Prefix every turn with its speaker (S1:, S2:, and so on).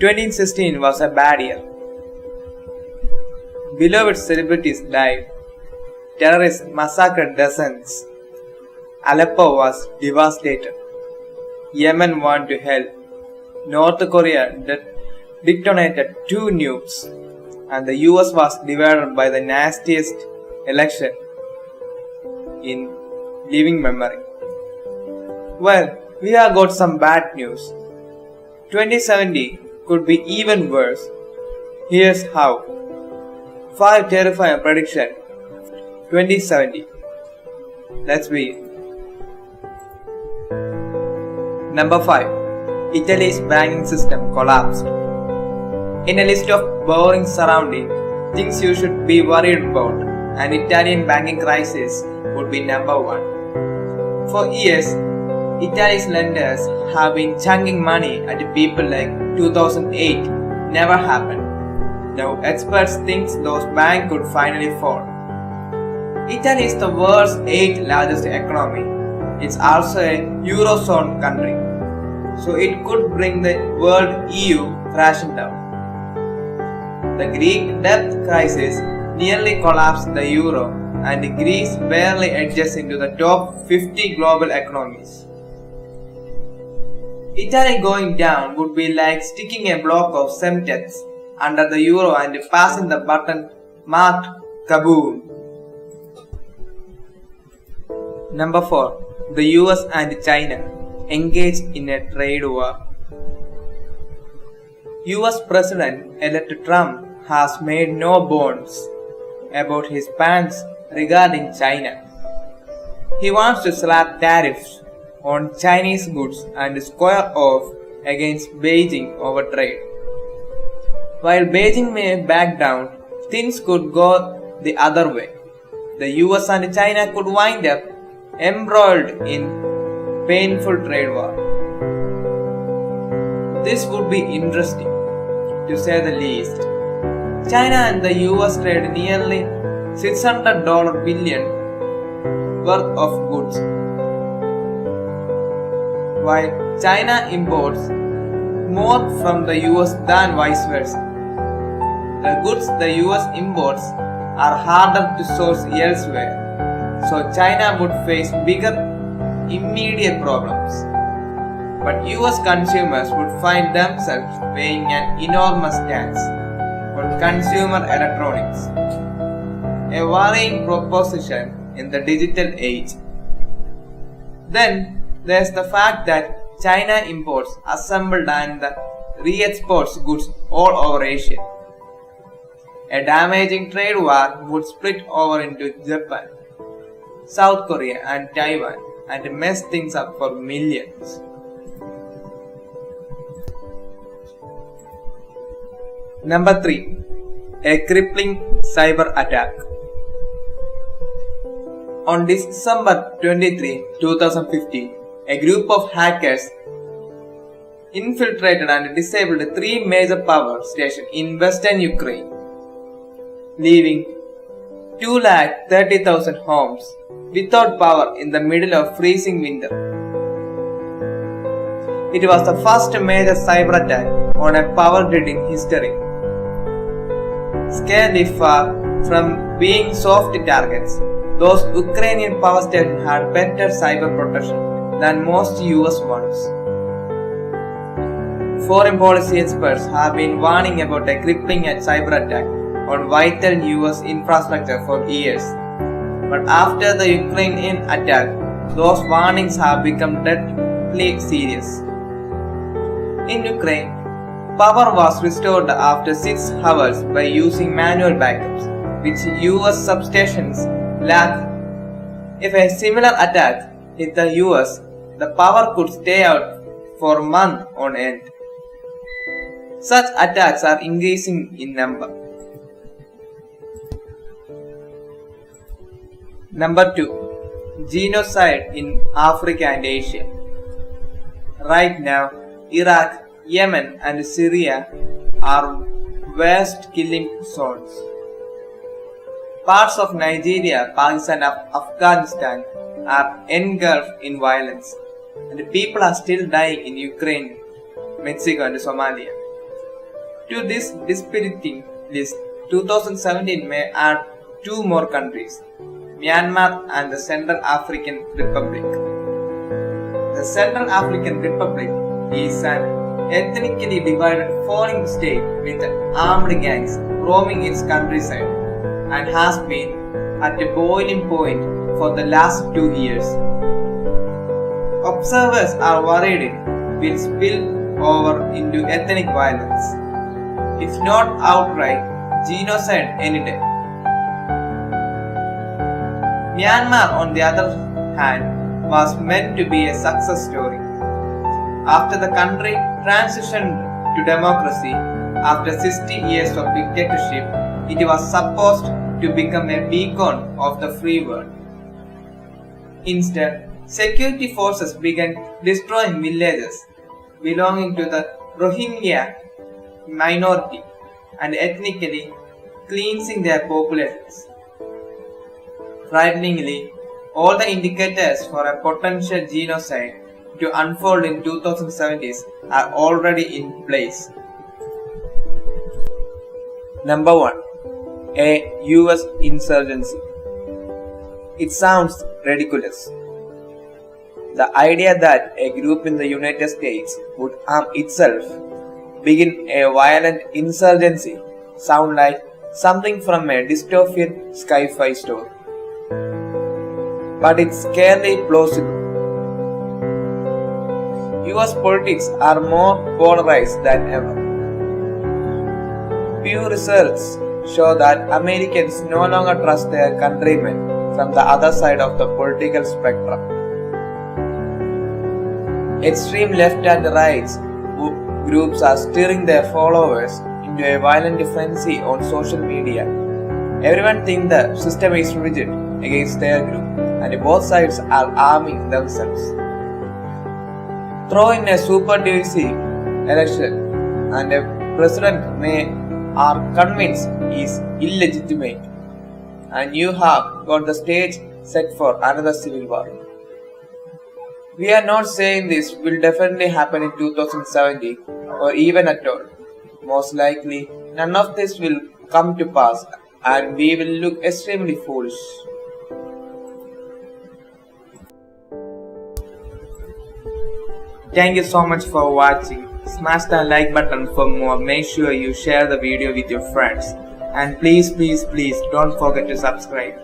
S1: 2016 was a bad year. Beloved celebrities died. Terrorists massacred dozens. Aleppo was devastated. Yemen went to hell. North Korea detonated 2 nukes. And the US was divided by the nastiest election in living memory. Well, we have got some bad news. 2070 could be even worse. Here's how. 5 terrifying predictions. 2070. Let's begin. Number 5. Italy's banking system collapsed. In a list of boring surroundings, things you should be worried about, an Italian banking crisis would be number 1. For years, Italy's lenders have been chunking money at people like 2008 never happened. Now experts think those banks could finally fall. Italy is the world's 8th largest economy. It's also a Eurozone country, so it could bring the world EU crashing down. The Greek debt crisis nearly collapsed the euro, and Greece barely edges into the top 50 global economies. Italy going down would be like sticking a block of cement under the euro and passing the button marked kaboom. Number 4. The US and China engaged in a trade war. US President-elect Trump has made no bones about his plans regarding China. He wants to slap tariffs on Chinese goods and square off against Beijing over trade. While Beijing may back down, things could go the other way. The US and China could wind up embroiled in painful trade war. This would be interesting, to say the least. China and the US trade nearly $600 billion worth of goods, while China imports more from the US than vice versa. The goods the US imports are harder to source elsewhere, so China would face bigger immediate problems. But US consumers would find themselves paying an enormous tax on consumer electronics, a worrying proposition in the digital age. Then there's the fact that China imports assembled and re-exports goods all over Asia. A damaging trade war would split over into Japan, South Korea and Taiwan and mess things up for millions. Number 3. A crippling cyber attack. On December 23, 2015, a group of hackers infiltrated and disabled 3 major power stations in western Ukraine, leaving 230,000 homes without power in the middle of freezing winter. It was the first major cyber attack on a power grid in history. Scarcely far from being soft targets, those Ukrainian power stations had better cyber protection than most US ones. Foreign policy experts have been warning about a crippling cyber attack on vital US infrastructure for years. But after the Ukrainian attack, those warnings have become deadly serious. In Ukraine, power was restored after 6 hours by using manual backups, which US substations lack. If a similar attack hit the US, the power could stay out for months on end. Such attacks are increasing in number. Number 2. Genocide in Africa and Asia. Right now, Iraq, Yemen and Syria are vast killing zones. Parts of Nigeria, Pakistan and Afghanistan are engulfed in violence, and people are still dying in Ukraine, Mexico and Somalia. To this dispiriting list, 2017 may add two more countries, Myanmar and the Central African Republic. The Central African Republic is an ethnically divided foreign state with armed gangs roaming its countryside and has been at a boiling point for the last 2 years. Observers are worried it will spill over into ethnic violence, if not outright genocide any day. Myanmar, on the other hand, was meant to be a success story. After the country transitioned to democracy after 60 years of dictatorship, it was supposed to become a beacon of the free world. Instead, security forces began destroying villages belonging to the Rohingya minority and ethnically cleansing their populations. Frighteningly, all the indicators for a potential genocide to unfold in 2070s are already in place. Number 1. A US insurgency. It sounds ridiculous. The idea that a group in the United States would arm itself, begin a violent insurgency, sound like something from a dystopian sci-fi story. But it's scarcely plausible. US politics are more polarized than ever. Pew results show that Americans no longer trust their countrymen from the other side of the political spectrum. Extreme left and right groups are steering their followers into a violent frenzy on social media. Everyone thinks the system is rigid against their group, and both sides are arming themselves. Throw in a super divisive election, and a president may are convinced is illegitimate, and you have got the stage set for another civil war. We are not saying this will definitely happen in 2070 or even at all. Most likely, none of this will come to pass, and we will look extremely foolish. Thank you so much for watching. Smash the like button for more. Make sure you share the video with your friends. And please don't forget to subscribe.